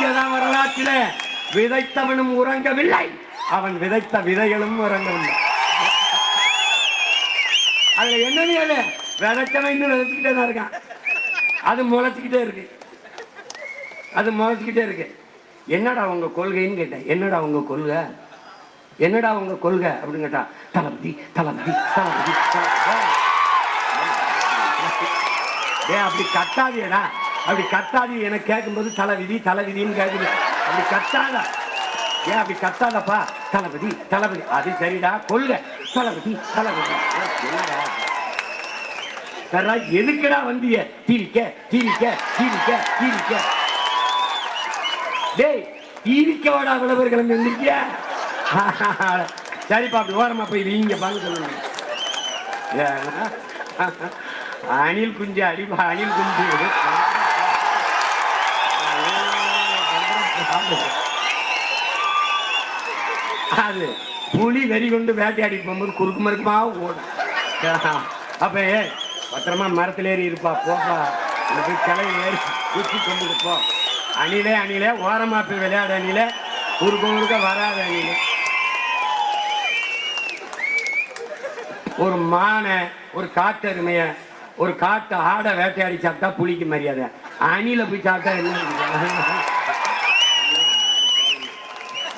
இங்கதான் வரலாற்றில விதைத்தவனும் உறங்கவில்லை, அவன் விதைத்த விதைகளும் உறங்கவில்லை. அதுல என்னன்னு விதைச்சவன் இன்னும் விதைச்சுக்கிட்டே தான் இருக்கான். அது முளைச்சுக்கிட்டே இருக்கு, அது முளைச்சுக்கிட்டே இருக்கு. என்னடா உங்க கொள்கைன்னு கேட்டேன். என்னடா உங்க கொள்கை, என்னடா உங்க கொள்கை அப்படின்னு கேட்டா, தளபதி தளபதி தளபதி. அப்படி கத்தாதியடா, அப்படி கத்தாதி எனக்கு கேட்கும்போது தலைவிதி தலைவிதின்னு கேட்குது. அப்படி கத்தாத, ஏன் அப்படி கத்தாதப்பா, தளபதி தளபதி. அது சரிடா, கொள்கை தளபதி தளபதி. எதுக்குடா வந்திய டிவிக்க டிவிக்க டிவிக்க டிவிக்க? டேய் டிவிக்க வாடா விளவர் கிளம்பி வந்திருக்கிய. சரிப்பா அப்படி ஓரமா போய் இங்க பாங்க சொல்லுங்க. அணில் குஞ்சு அடிப்பா, அணில் குஞ்சு. அது புலி வெறி கொண்டு வேட்டையாடி போகும்போது குறுக்கு மறுக்குமா ஓடும். அப்ப பத்திரமா மரத்துல ஏறி இருப்பா, போப்பா போய் கிளை ஏறி ஊற்றி கொண்டு போ. அணிலே அணிலே ஓரமா போய் விளையாட அணிலே, குறுக்க குறுக்க வராத அணிலே. ஒரு மானை, ஒரு காட்டு அருமைய, ஒரு காட்டு ஆடை வேட்டையாடி சாப்பிட்டா புலிக்கு மரியாதை, அணில போய் சாப்பிட்டா என்ன?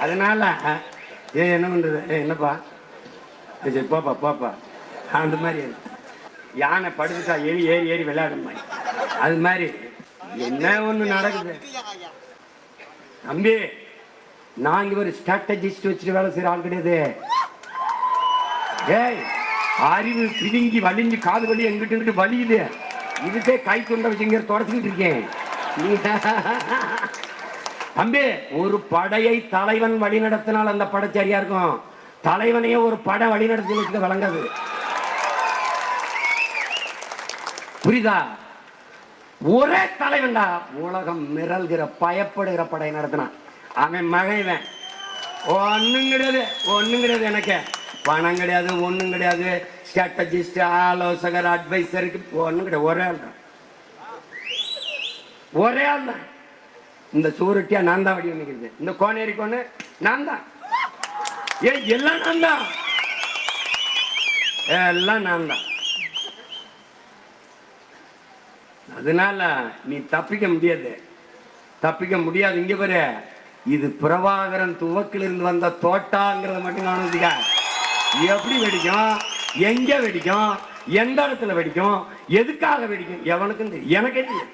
அதனால என்ன பண்றது, என்னப்பா சரி போப்பா போப்பா. அந்த மாதிரி யானை படுத்துட்டா ஏறி ஏறி ஏறி விளையாட மாதிரி, அது மாதிரி என்ன ஒண்ணு நடக்குது தம்பி. நான் இங்க ஒரு ஸ்ட்ராட்டஜிஸ்ட் வச்சுட்டு வேலை செய்யற ஆள் கிடையாது. ஏய் அறிவு பிதுங்கி வலிஞ்சு காது வலி எங்கிட்டு எங்கிட்டு வலியுது, இதுக்கே கை தொண்டை வச்சுங்க தொடச்சிக்கிட்டு இருக்கேன். தம்பி ஒரு படையை தலைவன் வழி நடத்தினால் அந்த படை சரியா இருக்கும், தலைவனையே ஒரு படை வழி நடத்தி வச்சுக்க வழங்காது. புரியுதா? ஒரே தலைவன்டா உலகம் மிரல்கிற பயப்படுகிற படை நடத்தினான். அவன் மகன் ஒண்ணும் கிடையாது, ஒண்ணும் கிடையாது, எனக்கு பணம் கிடையாது, ஒண்ணும் கிடையாது, ஸ்ட்ராட்டஜிஸ்ட் ஆலோசகர் அட்வைசருக்கு ஒண்ணும் கிடையாது. ஒரே ஆள் தான், ஒரே ஆள் தான். இந்த சூரட்டியா நான் தான் வடிவம் நிற்கிறது, இந்த கோனேரி கோனு நான் தான், எல்லாம் நான் தான், எல்லாம் நான் தான். அதனால நீ தப்பிக்க முடியாது, தப்பிக்க முடியாது. இங்க பாரு, இது பிரபாகரன் துவக்கிலிருந்து வந்த தோட்டாங்கிறத மட்டும் காணுங்க. எப்படி வெடிக்கும், எங்க வெடிக்கும், எந்த இடத்துல வெடிக்கும், எதுக்காக வெடிக்கும், எவனுக்கும் தெரியும், எனக்கே தெரியும்.